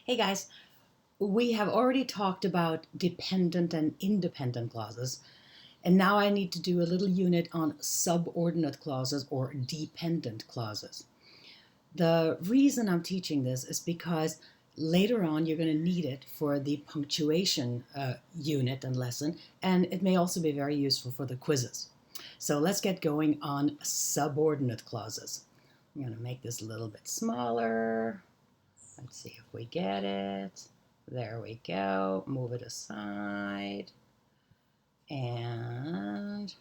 Hey guys, we have already talked about dependent and independent clauses, and now I need to do a little unit on subordinate clauses or dependent clauses. The reason I'm teaching this is because later on you're going to need it for the punctuation unit and lesson, and it may also be very useful for the quizzes. So let's get going on subordinate clauses. I'm going to make this a little bit smaller. Let's see if we get it. There we go. Move it aside. And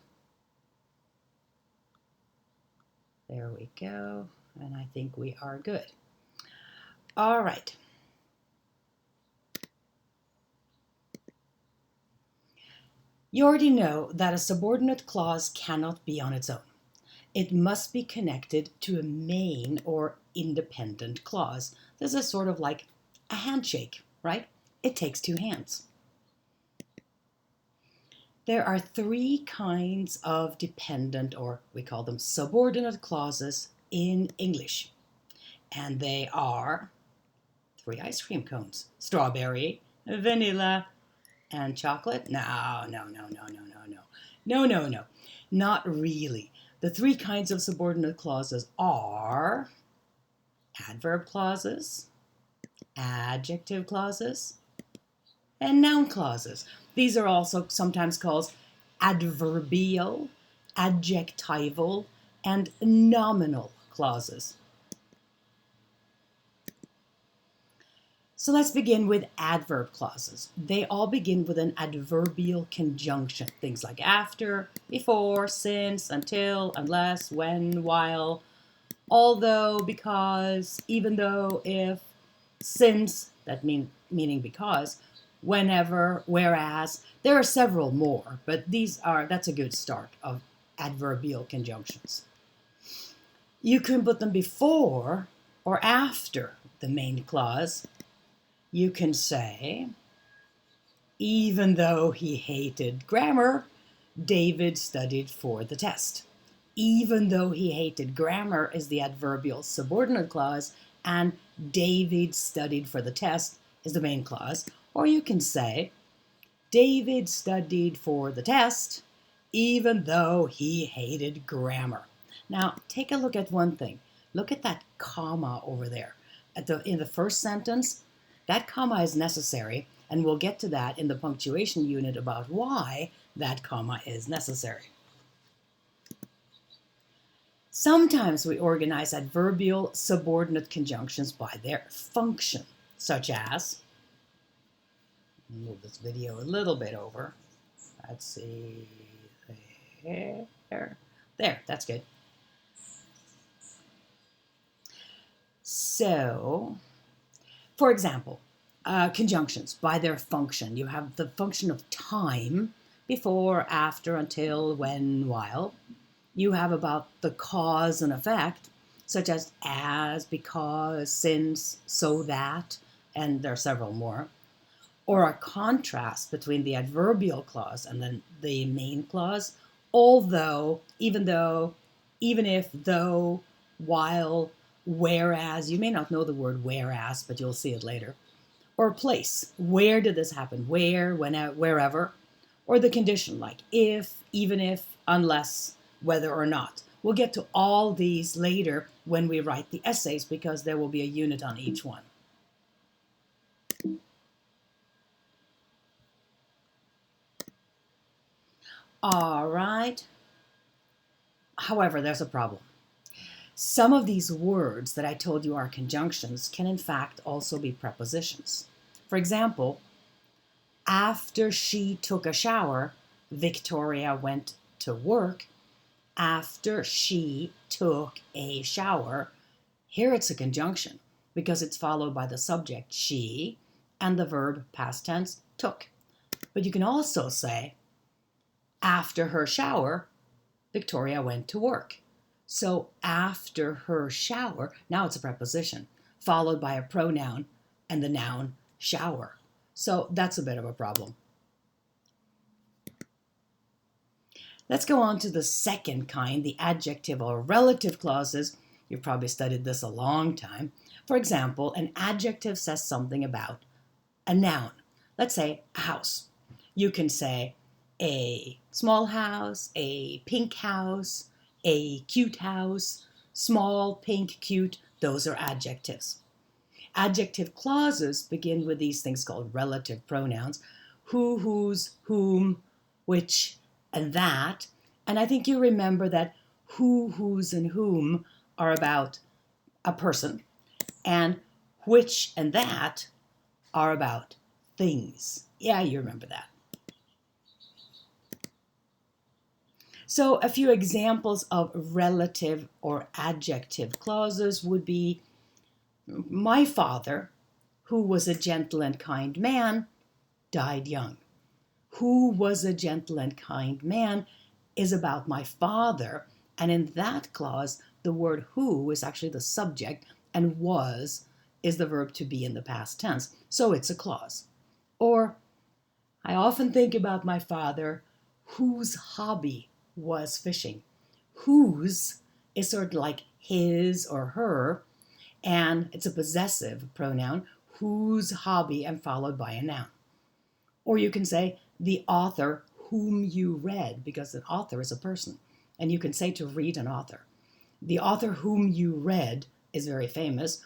there we go. And I think we are good. All right. You already know that a subordinate clause cannot be on its own. It must be connected to a main or independent clause. This is sort of like a handshake, right? It takes two hands. There are three kinds of dependent, or we call them subordinate clauses in English. And they are three ice cream cones: strawberry, vanilla, and chocolate. No. Not really. The three kinds of subordinate clauses are adverb clauses, adjective clauses, and noun clauses. These are also sometimes called adverbial, adjectival, and nominal clauses. So let's begin with adverb clauses. They all begin with an adverbial conjunction. Things like after, before, since, until, unless, when, while, although, because, even though, if, since, meaning because, whenever, whereas. There are several more, but that's a good start of adverbial conjunctions. You can put them before or after the main clause. You can say, even though he hated grammar, David studied for the test. Even though he hated grammar is the adverbial subordinate clause, and David studied for the test is the main clause. Or you can say, David studied for the test, even though he hated grammar. Now, take a look at one thing. Look at that comma over there. In the first sentence, that comma is necessary, and we'll get to that in the punctuation unit about why that comma is necessary. Sometimes we organize adverbial subordinate conjunctions by their function, such as, move this video a little bit over. Let's see, there, that's good. So, for example, conjunctions by their function. You have the function of time, before, after, until, when, while. You have about the cause and effect, such as, because, since, so that, and there are several more. Or a contrast between the adverbial clause and then the main clause, although, even though, even if, though, while, whereas. You may not know the word whereas, but you'll see it later. Or place. Where did this happen? Where, when, wherever. Or the condition, like if, even if, unless, whether or not. We'll get to all these later when we write the essays, because there will be a unit on each one. All right. However, there's a problem. Some of these words that I told you are conjunctions can in fact also be prepositions. For example, after she took a shower, Victoria went to work. After she took a shower, here it's a conjunction because it's followed by the subject she and the verb past tense took. But you can also say, after her shower, Victoria went to work. So after her shower, now it's a preposition, followed by a pronoun and the noun shower. So that's a bit of a problem. Let's go on to the second kind, the adjective or relative clauses. You've probably studied this a long time. For example, an adjective says something about a noun. Let's say a house. You can say a small house, a pink house, a cute house, small, pink, cute. Those are adjectives. Adjective clauses begin with these things called relative pronouns: who, whose, whom, which, and that. And I think you remember that who, whose, and whom are about a person, and which and that are about things. Yeah, you remember that. So a few examples of relative or adjective clauses would be: my father, who was a gentle and kind man, died young. Who was a gentle and kind man is about my father, and in that clause, the word who is actually the subject, and was is the verb to be in the past tense, so it's a clause. Or, I often think about my father, whose hobby was fishing. Whose is sort of like his or her, and it's a possessive pronoun, whose hobby, and followed by a noun. Or you can say the author whom you read, because an author is a person, and you can say to read an author. The author whom you read is very famous,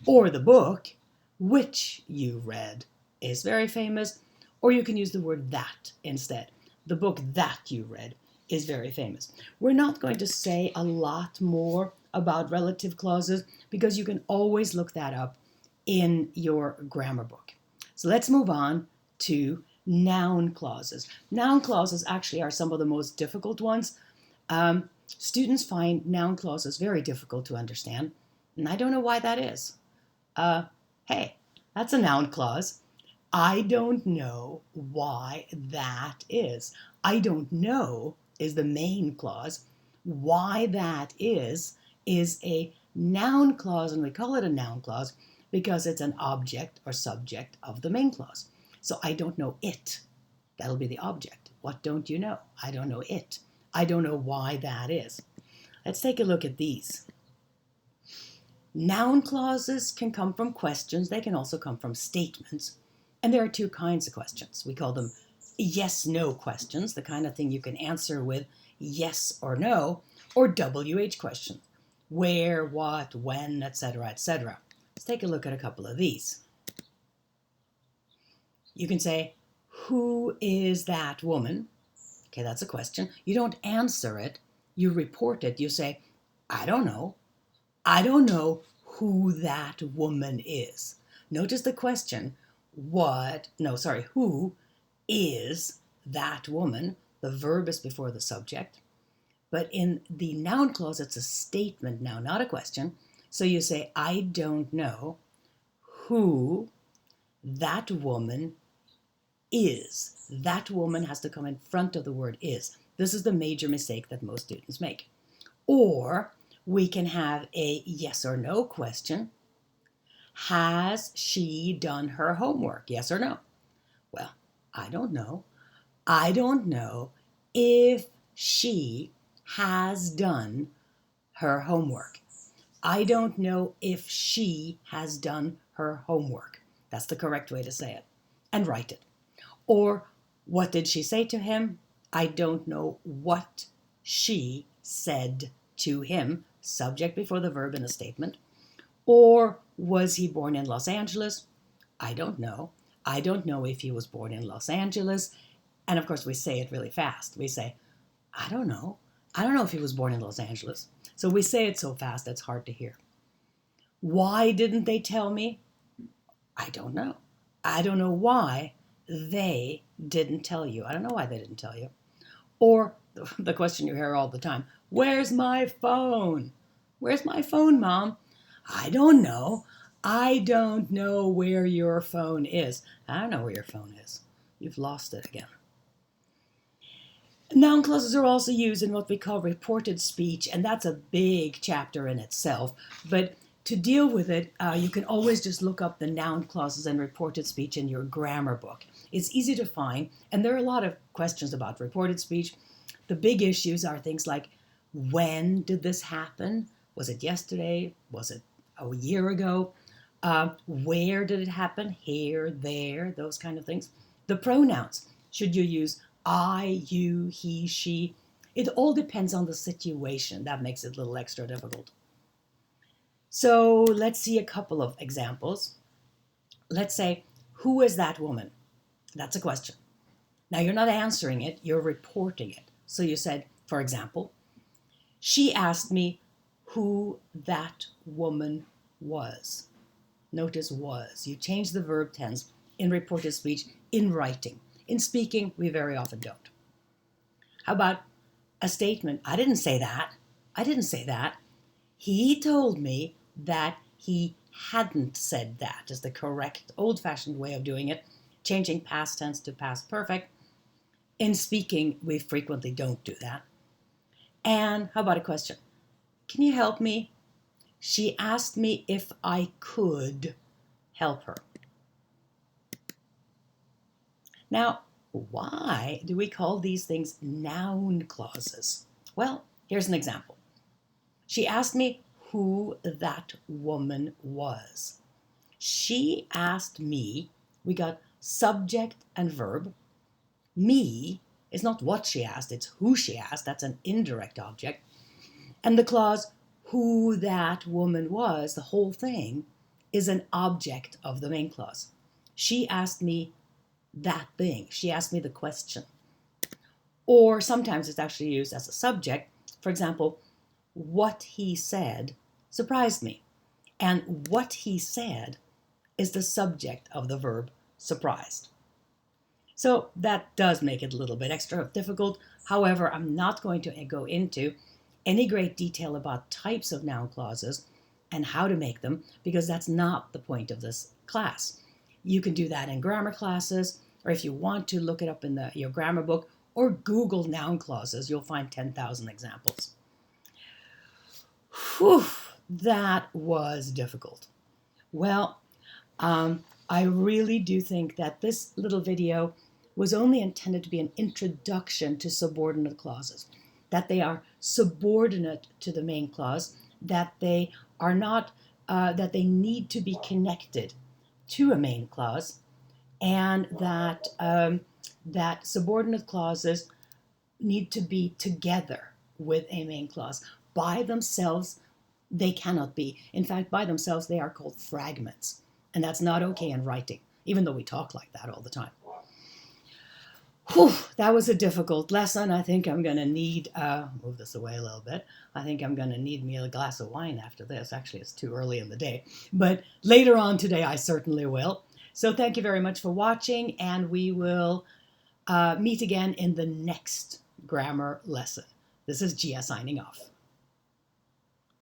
or the book which you read is very famous, or you can use the word that instead. The book that you read is very famous. We're not going to say a lot more about relative clauses because you can always look that up in your grammar book. So let's move on to noun clauses. Noun clauses actually are some of the most difficult ones. Students find noun clauses very difficult to understand, and I don't know why that is. Hey, that's a noun clause. I don't know why that is. I don't know is the main clause. Why that is a noun clause, and we call it a noun clause because it's an object or subject of the main clause. So I don't know it. That'll be the object. What don't you know? I don't know it. I don't know why that is. Let's take a look at these. Noun clauses can come from questions. They can also come from statements. And there are two kinds of questions. We call them yes-no questions, the kind of thing you can answer with yes or no, or WH questions: where, what, when, etc., etc. Let's take a look at a couple of these. You can say, who is that woman? Okay, that's a question. You don't answer it. You report it. You say, I don't know. I don't know who that woman is. Notice the question, who is that woman? The verb is before the subject. But in the noun clause, it's a statement now, not a question. So you say, I don't know who that woman is. That woman has to come in front of the word is. This is the major mistake that most students make. Or we can have a yes or no question. Has she done her homework? Yes or no? Well, I don't know. I don't know if she has done her homework. I don't know if she has done her homework. That's the correct way to say it. And write it. Or, what did she say to him? I don't know what she said to him. Subject before the verb in the statement. Or, was he born in Los Angeles? I don't know. I don't know if he was born in Los Angeles. And of course, we say it really fast. We say, I don't know. I don't know if he was born in Los Angeles. So we say it so fast it's hard to hear. Why didn't they tell me? I don't know. I don't know why they didn't tell you. I don't know why they didn't tell you. Or the question you hear all the time, where's my phone? Where's my phone, Mom? I don't know. I don't know where your phone is. I don't know where your phone is. You've lost it again. Noun clauses are also used in what we call reported speech, and that's a big chapter in itself. But to deal with it, you can always just look up the noun clauses and reported speech in your grammar book. It's easy to find, and there are a lot of questions about reported speech. The big issues are things like, when did this happen? Was it yesterday? Was it a year ago? Where did it happen? Here, there, those kind of things. The pronouns. Should you use I, you, he, she? It all depends on the situation. That makes it a little extra difficult. So let's see a couple of examples. Let's say, who is that woman? That's a question. Now you're not answering it, you're reporting it. So you said, for example, she asked me who that woman was. Notice was. You change the verb tense in reported speech, in writing. In speaking, we very often don't. How about a statement? I didn't say that. I didn't say that. He told me that he hadn't said that is the correct old-fashioned way of doing it, changing past tense to past perfect. In speaking, we frequently don't do that. And how about a question? Can you help me? She asked me if I could help her. Now, why do we call these things noun clauses? Well, here's an example. She asked me who that woman was. She asked me, we got subject and verb. Me is not what she asked, it's who she asked. That's an indirect object. And the clause, who that woman was, the whole thing, is an object of the main clause. She asked me that thing. She asked me the question. Or sometimes it's actually used as a subject. For example, what he said surprised me. And what he said is the subject of the verb surprised. So that does make it a little bit extra difficult. However, I'm not going to go into any great detail about types of noun clauses and how to make them, because that's not the point of this class. You can do that in grammar classes, or if you want to, look it up in your grammar book, or Google noun clauses. You'll find 10,000 examples. Whew, that was difficult. Well, I really do think that this little video was only intended to be an introduction to subordinate clauses, that they are subordinate to the main clause, that they are not, that they need to be connected to a main clause, and that that subordinate clauses need to be together with a main clause. By themselves, they cannot be. In fact, by themselves, they are called fragments. And that's not okay in writing, even though we talk like that all the time. Whew, that was a difficult lesson. I think I'm going to need, move this away a little bit. I think I'm going to need me a glass of wine after this. Actually, it's too early in the day. But later on today, I certainly will. So thank you very much for watching, and we will meet again in the next grammar lesson. This is Gia signing off.